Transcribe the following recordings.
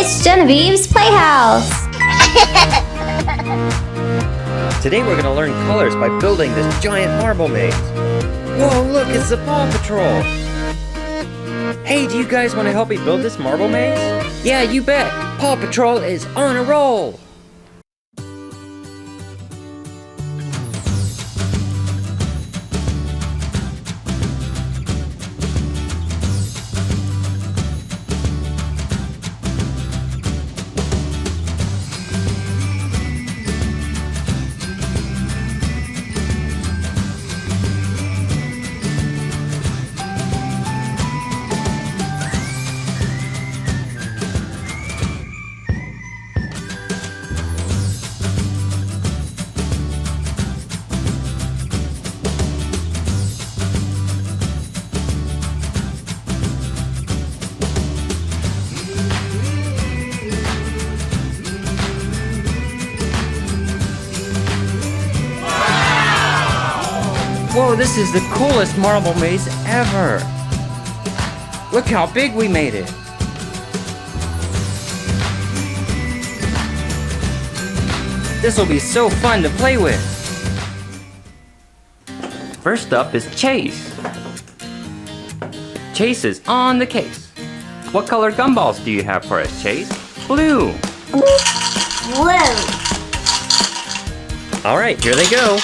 It's Genevieve's Playhouse! Today we're gonna learn colors by building this giant marble maze. Whoa, look, it's the Paw Patrol! Hey, do you guys want to help me build this marble maze? Yeah, you bet! Paw Patrol is on a roll! Whoa, this is the coolest marble maze ever! Look how big we made it! This will be so fun to play with! First up is Chase. Chase is on the case. What color gumballs do you have for us, Chase? Blue! Blue! Alright, here they go!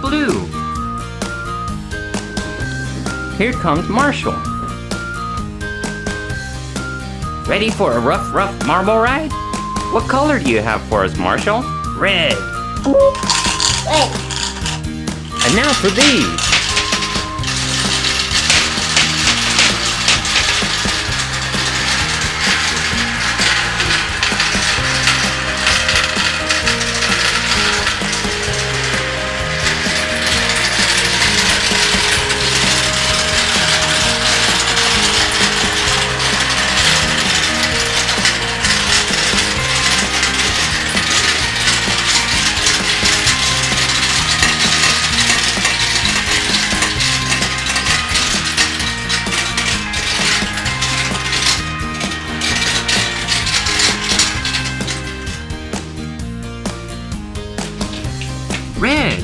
Blue. Here comes Marshall. Ready for a rough marble ride? What color do you have for us, Marshall? Red. Red. And now for these. Red.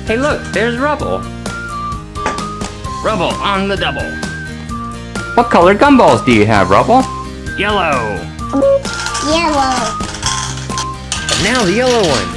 Hey look, there's Rubble. Rubble on the double. What color gumballs do you have, Rubble? Yellow. Yellow. And now the yellow one.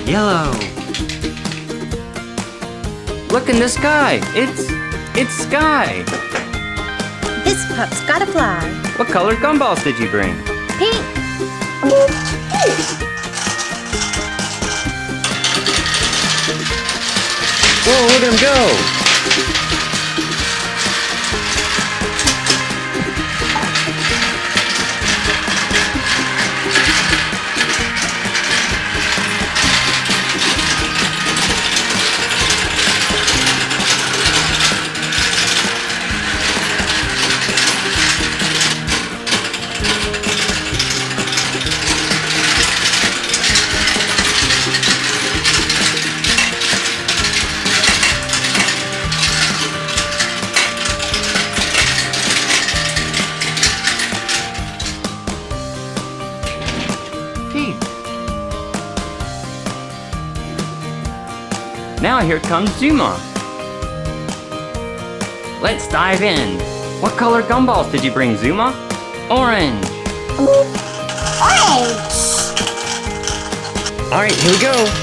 Yellow. Look in the sky. It's Skye. This pup's gotta fly. What color gumballs did you bring? Pink. Whoa, look at him go. Now here comes Zuma. Let's dive in. What color gumballs did you bring, Zuma? Orange. Orange. Alright, here we go.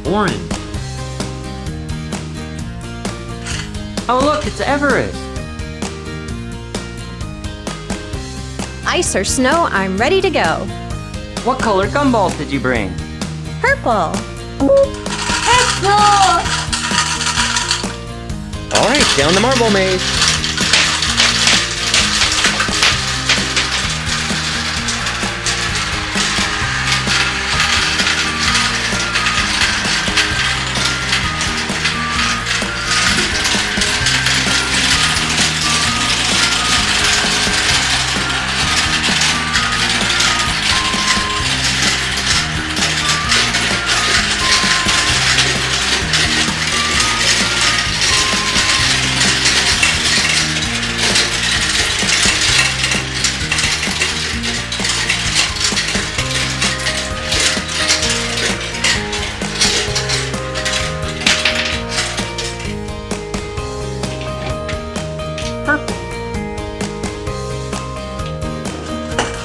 Orange. Oh look, it's Everest. Ice or snow, I'm ready to go. What color gumballs did you bring? Purple. Purple. Alright, down the marble maze.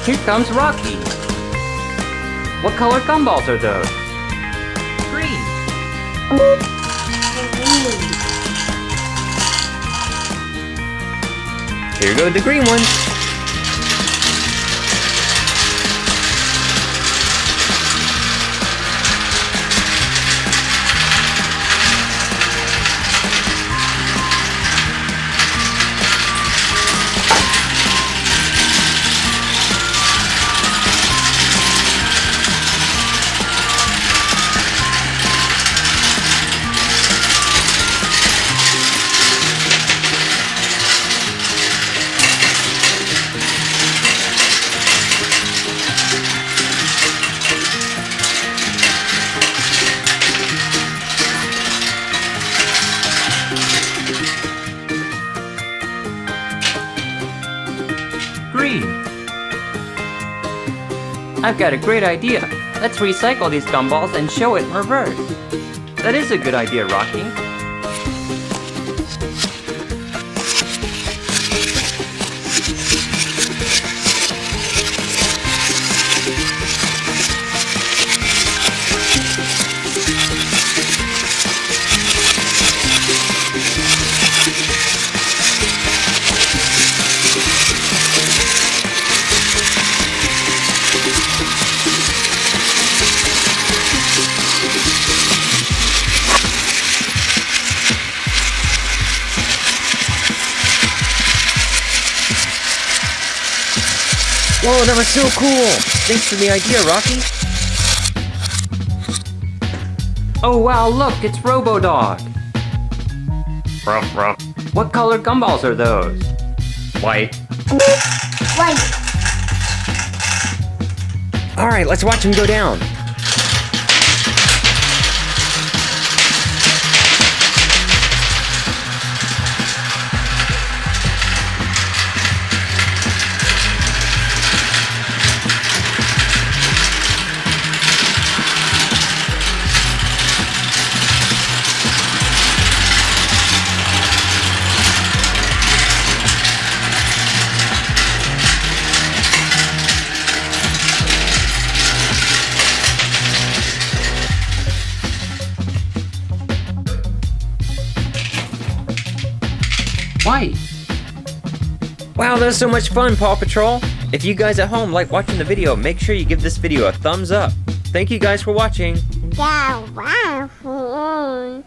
Here comes Rocky. What color gumballs are those? Green. Here go the green ones. Green. I've got a great idea. Let's recycle these gumballs and show it in reverse. That is a good idea, Rocky. Whoa, that was so cool! Thanks for the idea, Rocky. Oh wow, look, it's Robodog. Ruff, ruff. What color gumballs are those? White. White. Alright, let's watch him go down. White. Wow, that was so much fun, Paw Patrol! If you guys at home like watching the video, make sure you give this video a thumbs up. Thank you guys for watching. Yeah, wow.